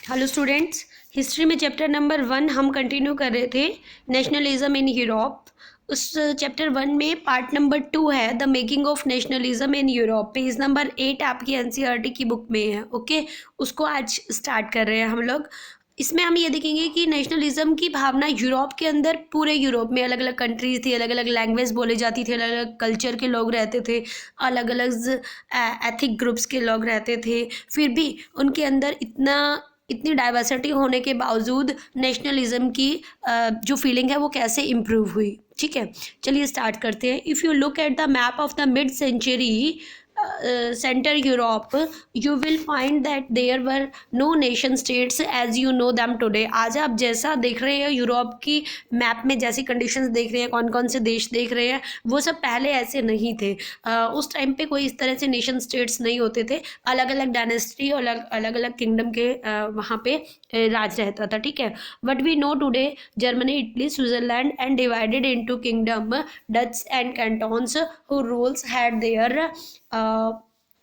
Hello students, history में chapter number 1 हम continue कर रहे थे, नेशनलिज्म इन यूरोप। उस चैप्टर 1 में पार्ट नंबर 2 है the making of nationalism in Europe. Page number 8 आपकी एनसीईआरटी की बुक में है। ओके, उसको आज स्टार्ट कर रहे हैं हम लोग। इसमें हम ये देखेंगे कि नेशनलिज्म की भावना यूरोप के अंदर, पूरे यूरोप में अलग अलग कंट्रीज थी, अलग अलग लैंग्वेज बोली जाती थी, अलग अलग कल्चर के लोग रहते थे, अलग अलग एथिक ग्रुप्स के लोग रहते थे। फिर भी उनके अंदर इतनी डाइवर्सिटी होने के बावजूद नेशनलिज्म की जो फीलिंग है वो कैसे इम्प्रूव हुई। ठीक है, चलिए स्टार्ट करते हैं। If you look at the map of the mid century centre Europe, you will find that there were no nation states as you know them today. आज आप जैसा देख रहे हैं यूरोप की मैप में, जैसी कंडीशंस देख रहे हैं, कौन कौन से देश देख रहे हैं, वो सब पहले ऐसे नहीं थे। उस टाइम पे कोई इस तरह से नेशन स्टेट्स नहीं होते थे। अलग अलग डायनेस्टी और अलग अलग किंगडम के वहाँ पे राज रहता था। ठीक है, but we know today Germany, Italy, Switzerland and divided into kingdom, Dutch and cantons who rules had their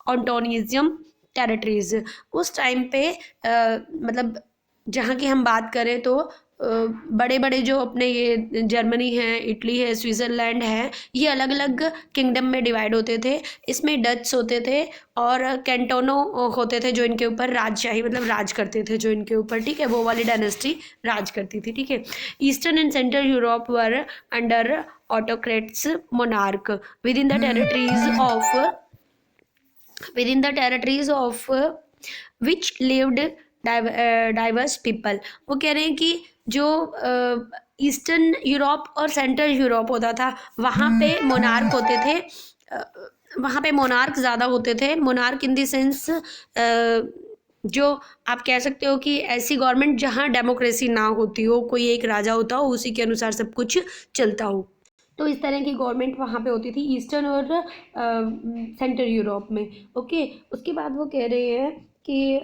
autonomous territories. उस टाइम पे मतलब जहाँ की हम बात करें तो बड़े बड़े जो अपने ये जर्मनी है, इटली है, स्विट्ज़रलैंड है, ये अलग अलग किंगडम में डिवाइड होते थे। इसमें डच होते थे और कैंटोनो होते थे जो इनके ऊपर राजशाही मतलब राज करते थे जो इनके ऊपर। ठीक है, वो वाली डायनेस्टी राज करती थी। ठीक है, eastern and central Europe were under autocrats monarch within the territories of which lived diverse people. वो कह रहे हैं कि जो ईस्टर्न यूरोप और सेंट्रल यूरोप होता था, वहाँ पे मोनार्क होते थे। वहाँ पे मोनार्क ज़्यादा होते थे। मोनार्क इन द सेंस जो आप कह सकते हो कि ऐसी गवर्नमेंट जहाँ डेमोक्रेसी ना होती हो, कोई एक राजा होता हो, उसी के अनुसार सब कुछ चलता हो। तो इस तरह की गवर्नमेंट वहाँ पे होती थी ईस्टर्न और सेंट्रल यूरोप में। ओके, उसके बाद वो कह रहे हैं कि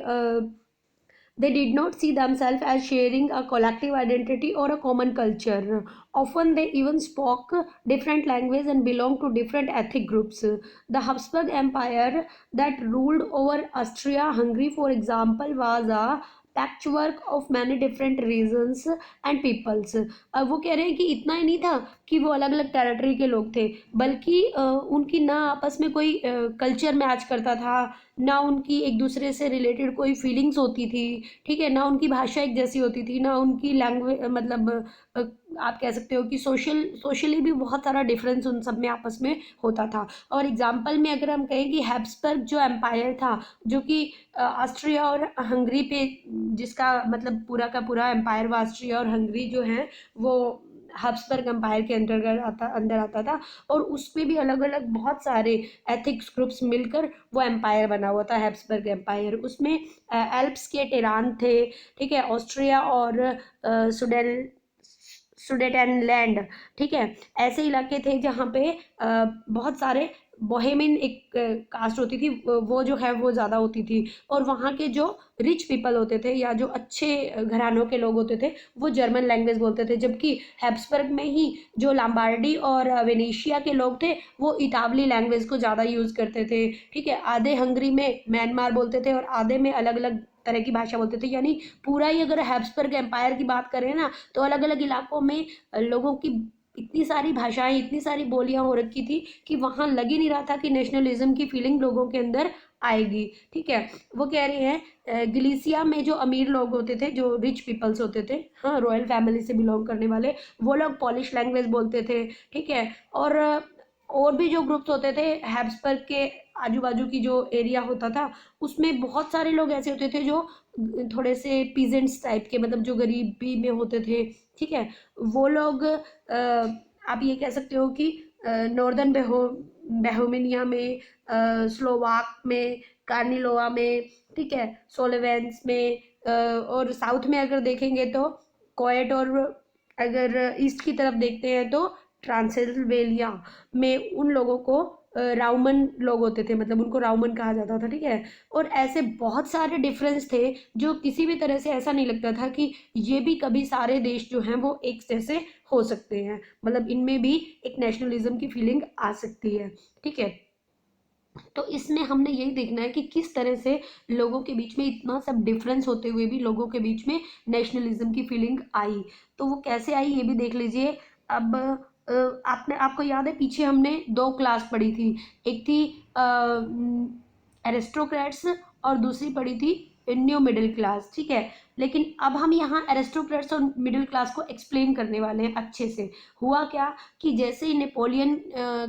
they did not see themselves as sharing a collective identity or a common culture. Often they even spoke different languages and belonged to different ethnic groups. The Habsburg Empire that ruled over Austria-Hungary, for example, was a patchwork of many different regions and peoples. अब वो कह रहे हैं कि इतना ही नहीं था कि वो अलग अलग टेरिटरी के लोग थे, बल्कि उनकी ना आपस में कोई कल्चर मैच करता था, ना उनकी एक दूसरे से रिलेटेड कोई फीलिंग्स होती थी। ठीक है, ना उनकी भाषा एक जैसी होती थी, ना उनकी लैंग्वेज मतलब आप कह सकते हो कि सोशली भी बहुत सारा डिफरेंस उन सब में आपस में होता था। और एग्जाम्पल में अगर हम कहें कि हैब्सबर्ग जो एम्पायर था, जो कि ऑस्ट्रिया और हंगरी पे, जिसका मतलब पूरा का पूरा एम्पायर व ऑस्ट्रिया और हंगरी जो है वो हैब्सबर्ग एम्पायर के अंदर आता था। और उसमें भी अलग अलग बहुत सारे एथिक्स ग्रुप्स मिलकर वो एम्पायर बना हुआ था, हैब्सबर्ग एम्पायर। उसमें एल्प्स के टिरान थे। ठीक है, ऑस्ट्रिया और सुडेन सुडेटेनलैंड। ठीक है, ऐसे इलाके थे जहाँ पे बहुत सारे बोहेमियन एक कास्ट होती थी, वो जो है वो ज़्यादा होती थी। और वहाँ के जो रिच पीपल होते थे या जो अच्छे घरानों के लोग होते थे, वो जर्मन लैंग्वेज बोलते थे। जबकि हैब्सबर्ग में ही जो लॉम्बार्डी और वेनेशिया के लोग थे, वो इतावली लैंग्वेज को ज़्यादा यूज़ करते थे। ठीक है, आधे हंगरी में म्यांमार बोलते थे और आधे में अलग अलग तरह की भाषा बोलते थे। यानी पूरा ही अगर हैब्सबर्ग एम्पायर की बात करें ना, तो अलग अलग इलाकों में लोगों की इतनी सारी भाषाएं, इतनी सारी बोलियां हो रखी थी कि वहां लग ही नहीं रहा था कि नेशनलिज्म की फीलिंग लोगों के अंदर आएगी। ठीक है, वो कह रहे हैं गलीसिया में जो अमीर लोग होते थे, जो रिच पीपल्स होते थे, हाँ, रॉयल फैमिली से बिलोंग करने वाले, वो लोग पॉलिश लैंग्वेज बोलते थे। ठीक है, और भी जो ग्रुप्स होते थे हैब्सबर्ग के आजू बाजू की जो एरिया होता था, उसमें बहुत सारे लोग ऐसे होते थे जो थोड़े से पीजेंट्स टाइप के, मतलब जो गरीबी में होते थे। ठीक है, वो लोग आप ये कह सकते हो कि नॉर्दर्न बेहोमिनिया में, स्लोवाक में, कार्निलोवा में, ठीक है, सोलेवेंस में, और साउथ में अगर देखेंगे तो कोएट, और अगर ईस्ट की तरफ देखते हैं तो ट्रांसिल्वेनिया में उन लोगों को राउमन लोग होते थे, मतलब उनको राउमन कहा जाता था। ठीक है, और ऐसे बहुत सारे डिफरेंस थे जो किसी भी तरह से ऐसा नहीं लगता था कि ये भी कभी सारे देश जो हैं वो एक जैसे हो सकते हैं, मतलब इनमें भी एक नेशनलिज्म की फीलिंग आ सकती है। ठीक है, तो इसमें हमने यही देखना है कि किस तरह से लोगों के बीच में इतना सब डिफरेंस होते हुए भी लोगों के बीच में नेशनलिज्म की फीलिंग आई। तो वो कैसे आई ये भी देख लीजिए। अब आपको याद है पीछे हमने दो क्लास पढ़ी थी, एक थी एरिस्टोक्रेट्स और दूसरी पढ़ी थी न्यू मिडिल क्लास, ठीक है। लेकिन अब हम यहाँ एरिस्टोक्रेट्स और मिडिल क्लास को एक्सप्लेन करने वाले हैं अच्छे से। हुआ क्या कि जैसे ही नेपोलियन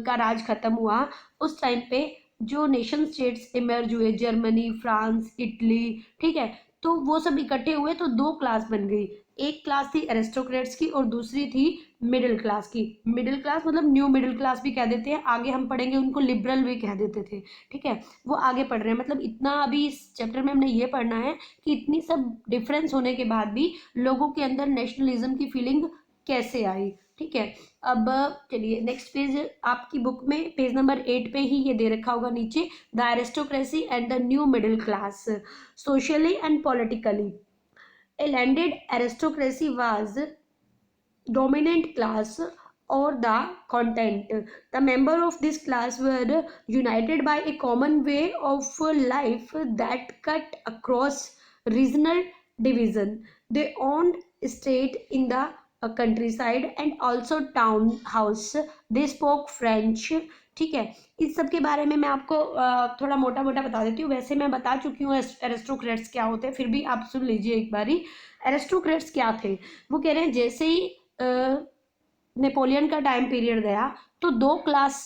का राज खत्म हुआ, उस टाइम पे जो नेशन स्टेट्स इमर्ज हुए, जर्मनी, फ्रांस, इटली, ठीक है, तो वो सब इकट्ठे हुए तो दो क्लास बन गई। एक क्लास थी एरिस्टोक्रेट्स की और दूसरी थी मिडिल क्लास की। मिडिल क्लास मतलब न्यू मिडिल क्लास भी कह देते हैं, आगे हम पढ़ेंगे उनको लिबरल भी कह देते थे, ठीक है। वो आगे पढ़ रहे हैं, मतलब इतना अभी इस चैप्टर में हमने ये पढ़ना है कि इतनी सब डिफरेंस होने के बाद भी लोगों के अंदर नेशनलिज्म की फीलिंग कैसे आई, ठीक है। अब चलिए नेक्स्ट पेज, आपकी बुक में पेज नंबर 8 पे ही ये दे रखा होगा नीचे, the aristocracy and the new middle class socially and politically. A landed aristocracy was dominant class or the content. The member of this class were united by a common way of life that cut across regional division. They owned estate in the countryside and also town house. They spoke French, ठीक है। इस सब के बारे में मैं आपको थोड़ा मोटा मोटा बता देती हूँ, वैसे मैं बता चुकी हूँ एरिस्टोक्रेट्स क्या होते हैं, फिर भी आप सुन लीजिए एक बारी। एरिस्टोक्रेट्स क्या थे, वो कह रहे हैं जैसे ही नेपोलियन का टाइम पीरियड गया तो दो क्लास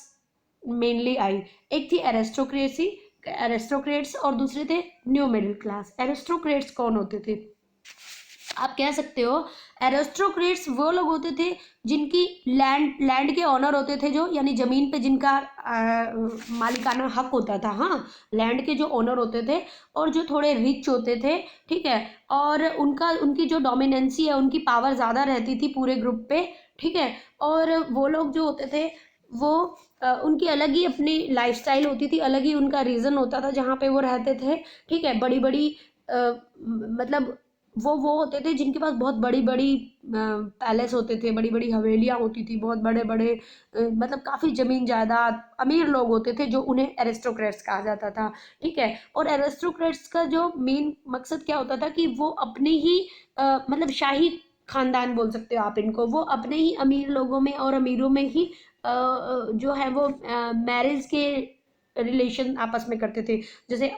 मेनली आई, एक थी एरिस्टोक्रेसी एरिस्टोक्रेट्स और दूसरे थे न्यू मिडिल क्लास। एरिस्टोक्रेट्स कौन होते थे, आप कह सकते हो एरिस्टोक्रेट्स वो लोग होते थे जिनकी लैंड के ऑनर होते थे, जो यानी जमीन पे जिनका मालिकाना हक होता था, हाँ, लैंड के जो ओनर होते थे और जो थोड़े रिच होते थे, ठीक है, और उनकी जो डोमिनेंसी है, उनकी पावर ज़्यादा रहती थी पूरे ग्रुप पे, ठीक है। और वो लोग जो होते थे वो उनकी अलग ही अपनी लाइफस्टाइल होती थी, अलग ही उनका रीज़न होता था जहाँ पे वो रहते थे, ठीक है। बड़ी बड़ी मतलब वो होते थे जिनके पास बहुत बड़ी बड़ी पैलेस होते थे, बड़ी बड़ी हवेलियाँ होती थी, बहुत बड़े बड़े मतलब काफ़ी ज़मीन जायदाद, अमीर लोग होते थे जो उन्हें एरिस्टोक्रेट्स कहा जाता था, ठीक है। और एरिस्टोक्रेट्स का जो मेन मकसद क्या होता था कि वो अपने ही मतलब शाही खानदान बोल सकते हो आप इनको, वो अपने ही अमीर लोगों में और अमीरों में ही जो है वो मैरिज के रिलेशन आपस में करते थे। जैसे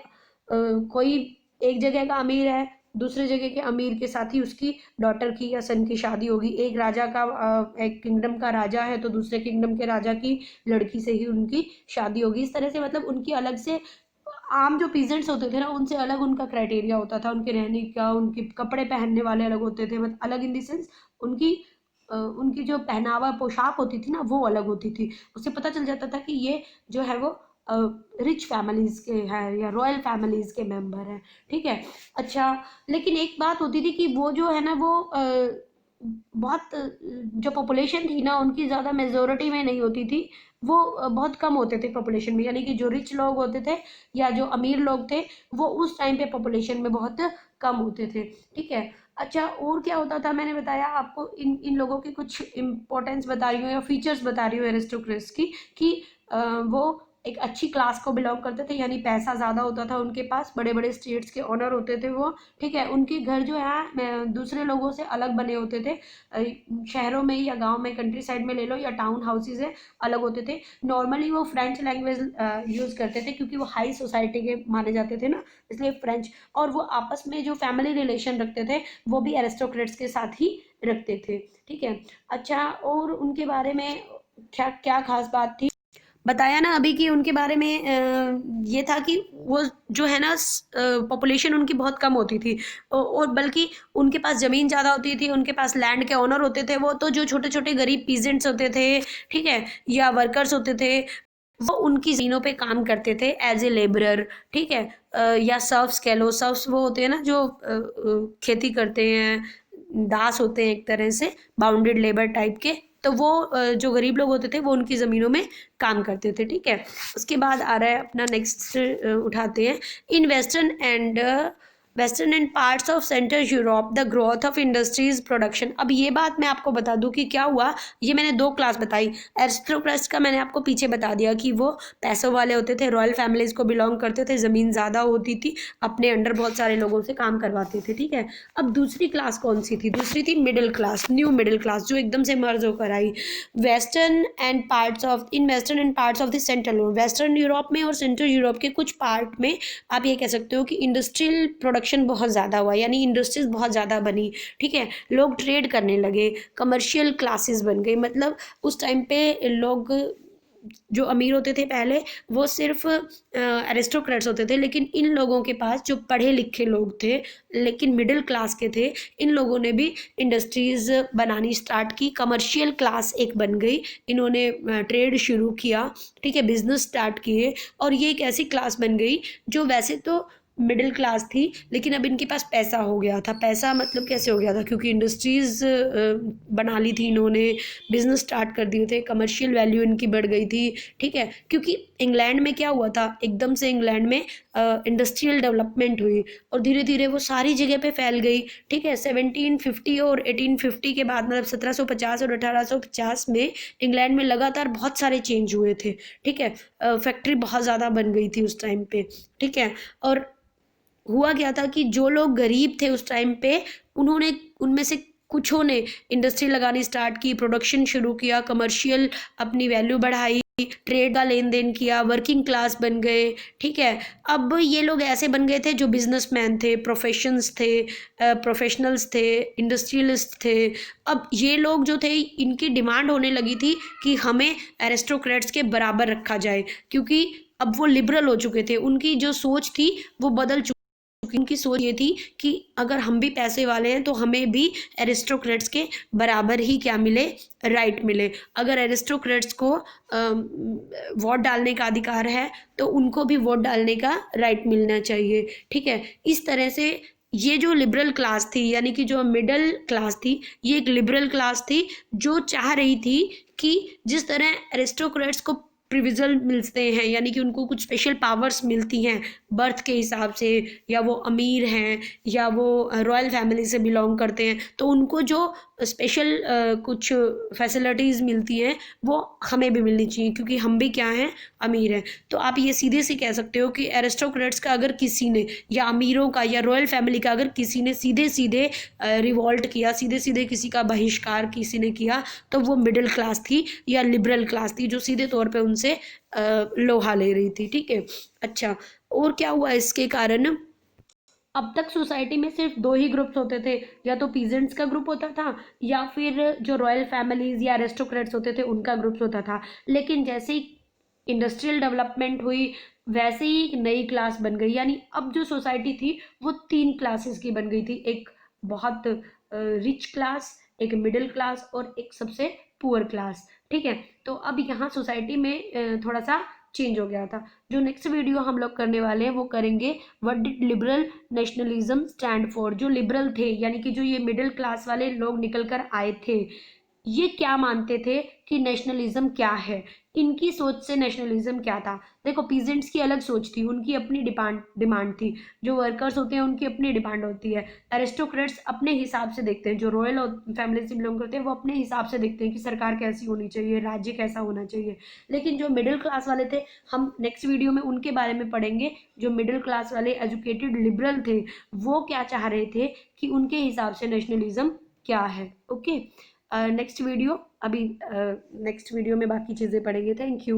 कोई एक जगह का अमीर है, दूसरे जगह के अमीर के साथ ही उसकी डॉटर की या सन की शादी होगी। एक राजा का एक किंगडम का राजा है तो दूसरे किंगडम के राजा की लड़की से ही उनकी शादी होगी। इस तरह से मतलब उनकी अलग से, आम जो पीजेंट्स होते थे ना उनसे अलग उनका क्राइटेरिया होता था, उनके रहने का, उनके कपड़े पहनने वाले अलग होते थे, मतलब अलग इन द सेंस उनकी जो पहनावा पोशाक होती थी ना वो अलग होती थी। उससे पता चल जाता था कि ये जो है वो रिच फैमिलीज के हैं या रॉयल फैमिलीज के मेंबर हैं, ठीक है। अच्छा, लेकिन एक बात होती थी कि वो जो है ना वो बहुत जो पॉपुलेशन थी ना उनकी ज़्यादा मेजोरिटी में नहीं होती थी, वो बहुत कम होते थे पॉपुलेशन में, यानी कि जो रिच लोग होते थे या जो अमीर लोग थे वो उस टाइम पे पॉपुलेशन में बहुत कम होते थे, ठीक है। अच्छा, और क्या होता था, मैंने बताया आपको इन इन लोगों की कुछ इम्पोर्टेंस बता रही हूँ या फीचर्स बता रही हूँ एरिस्टोक्रेट्स की, कि वो एक अच्छी क्लास को बिलोंग करते थे, यानी पैसा ज़्यादा होता था उनके पास, बड़े बड़े स्टेट्स के ऑनर होते थे वो, ठीक है। उनके घर जो है दूसरे लोगों से अलग बने होते थे, शहरों में या गांव में, कंट्री साइड में ले लो या टाउन हाउसेज है, अलग होते थे। नॉर्मली वो फ्रेंच लैंग्वेज यूज़ करते थे क्योंकि वो हाई सोसाइटी के माने जाते थे ना, इसलिए फ्रेंच। और वो आपस में जो फैमिली रिलेशन रखते थे वो भी एरिस्टोक्रेट्स के साथ ही रखते थे, ठीक है। अच्छा, और उनके बारे में क्या क्या खास बात थी, बताया ना अभी कि उनके बारे में ये था कि वो जो है ना पॉपुलेशन उनकी बहुत कम होती थी, और बल्कि उनके पास ज़मीन ज़्यादा होती थी, उनके पास लैंड के ओनर होते थे। वो तो जो छोटे छोटे गरीब पीजेंट्स होते थे, ठीक है, या वर्कर्स होते थे, वो उनकी ज़मीनों पे काम करते थे एज ए लेबरर, ठीक है। या सर्फ्स कह लो, सर्फ्स वो होते हैं ना जो खेती करते हैं, दास होते हैं एक तरह से, बाउंडेड लेबर टाइप के। तो वो जो गरीब लोग होते थे वो उनकी ज़मीनों में काम करते थे, ठीक है। उसके बाद आ रहा है अपना नेक्स्ट उठाते हैं, in western and western and parts of central Europe the growth of industries production. अब ये बात मैं आपको बता दूं कि क्या हुआ, ये मैंने 2 क्लास बताई। एरिस्टोक्रेट्स का मैंने आपको पीछे बता दिया कि वो पैसों वाले होते थे, रॉयल फैमिलीज को बिलोंग करते थे, ज़मीन ज़्यादा होती थी, अपने अंडर बहुत सारे लोगों से काम करवाते थे, ठीक है। अब दूसरी क्लास कौन सी थी? दूसरी थी middle class, new middle class, जो एकदम से मर्ज होकर आई। Western and parts of the central, western Europe में और सेंट्रल यूरोप के कुछ पार्ट में आप ये कह सकते हो कि इंडस्ट्रियल प्रोडक्शन बहुत ज़्यादा हुआ, यानी इंडस्ट्रीज बहुत ज़्यादा बनी, ठीक है। लोग ट्रेड करने लगे, कमर्शियल क्लासेस बन गई। मतलब उस टाइम पे लोग जो अमीर होते थे पहले, वो सिर्फ एरिस्टोक्रेट्स होते थे, लेकिन इन लोगों के पास जो पढ़े लिखे लोग थे लेकिन मिडिल क्लास के थे, इन लोगों ने भी इंडस्ट्रीज बनानी स्टार्ट की, कमर्शियल क्लास एक बन गई, इन्होंने ट्रेड शुरू किया, ठीक है, बिजनेस स्टार्ट किए, और ये एक ऐसी क्लास बन गई जो वैसे तो मिडिल क्लास थी, लेकिन अब इनके पास पैसा हो गया था। पैसा मतलब कैसे हो गया था? क्योंकि इंडस्ट्रीज बना ली थी इन्होंने, बिजनेस स्टार्ट कर दिए थे, कमर्शियल वैल्यू इनकी बढ़ गई थी, ठीक है। क्योंकि इंग्लैंड में क्या हुआ था, एकदम से इंग्लैंड में इंडस्ट्रियल डेवलपमेंट हुई और धीरे धीरे वो सारी जगह पे फैल गई, ठीक है। 1750 और 1850 के बाद, मतलब 1750 और 1850 में इंग्लैंड में लगातार बहुत सारे चेंज हुए थे, ठीक है। फैक्ट्री बहुत ज़्यादा बन गई थी उस टाइम पे, ठीक है। और हुआ क्या था कि जो लोग गरीब थे उस टाइम पे, उन्होंने, उनमें से कुछों ने इंडस्ट्री लगानी स्टार्ट की, प्रोडक्शन शुरू किया, कमर्शियल अपनी वैल्यू बढ़ाई, ट्रेड का लेन देन किया, वर्किंग क्लास बन गए, ठीक है। अब ये लोग ऐसे बन गए थे जो बिजनेसमैन थे, प्रोफेशनल्स थे, इंडस्ट्रियलिस्ट थे। अब ये लोग जो थे, इनकी डिमांड होने लगी थी कि हमें एरिस्टोक्रेट्स के बराबर रखा जाए, क्योंकि अब वो लिबरल हो चुके थे, उनकी जो सोच थी वो बदल चुकी। उनकी सोच ये थी कि अगर हम भी पैसे वाले हैं तो हमें भी एरिस्टोक्रेट्स के बराबर ही क्या मिले, राइट मिले। अगर एरिस्टोक्रेट्स को वोट डालने का अधिकार है तो उनको भी वोट डालने का राइट मिलना चाहिए, ठीक है। इस तरह से ये जो लिबरल क्लास थी, यानी कि जो मिडिल क्लास थी, ये एक लिबरल क्लास थी जो चाह रही थी कि जिस तरह एरिस्टोक्रेट्स को प्रिविजल मिलते हैं, यानी कि उनको कुछ स्पेशल पावर्स मिलती हैं बर्थ के हिसाब से, या वो अमीर हैं या वो रॉयल फैमिली से बिलोंग करते हैं, तो उनको जो स्पेशल कुछ फैसिलिटीज़ मिलती हैं वो हमें भी मिलनी चाहिए, क्योंकि हम भी क्या हैं, अमीर हैं। तो आप ये सीधे से कह सकते हो कि एरिस्टोक्रेट्स का अगर किसी ने, या अमीरों का या रॉयल फैमिली का अगर किसी ने सीधे सीधे रिवॉल्ट किया, सीधे सीधे किसी का बहिष्कार किसी ने किया, तो वो मिडिल क्लास थी या लिबरल क्लास थी जो सीधे तौर पे उनसे लोहा ले रही थी, ठीक है। अच्छा, और क्या हुआ इसके कारण? अब तक सोसाइटी में सिर्फ 2 ही ग्रुप्स होते थे, या तो पीजेंट्स का ग्रुप होता था या फिर जो रॉयल फैमिलीज या एरिस्टोक्रेट्स होते थे उनका ग्रुप होता था। लेकिन जैसे ही इंडस्ट्रियल डेवलपमेंट हुई, वैसे ही एक नई क्लास बन गई, यानी अब जो सोसाइटी थी वो 3 क्लासेस की बन गई थी। एक बहुत रिच क्लास, एक मिडिल क्लास और एक सबसे पुअर क्लास, ठीक है। तो अब यहाँ सोसाइटी में थोड़ा सा चेंज हो गया था। जो नेक्स्ट वीडियो हम लोग करने वाले हैं वो करेंगे what did liberal nationalism stand for. जो लिबरल थे, यानी कि जो ये मिडिल क्लास वाले लोग निकल कर आए थे, ये क्या मानते थे कि नेशनलिज्म क्या है, इनकी सोच से नेशनलिज्म क्या था। देखो, पीजेंट्स की अलग सोच थी, उनकी अपनी डिमांड थी, जो वर्कर्स होते हैं उनकी अपनी डिमांड होती है। एरिस्टोक्रेट्स अपने हिसाब से देखते हैं, जो रॉयल फैमिली से बिलोंग करते हैं वो अपने हिसाब से देखते हैं कि सरकार कैसी होनी चाहिए, राज्य कैसा होना चाहिए। लेकिन जो मिडिल क्लास वाले थे, हम नेक्स्ट वीडियो में उनके बारे में पढ़ेंगे। जो मिडिल क्लास वाले एजुकेटेड लिबरल थे, वो क्या चाह रहे थे कि उनके हिसाब से नेशनलिज्म क्या है। ओके, नेक्स्ट वीडियो, अभी नेक्स्ट वीडियो में बाकी चीज़ें पढ़ेंगे। Thank you.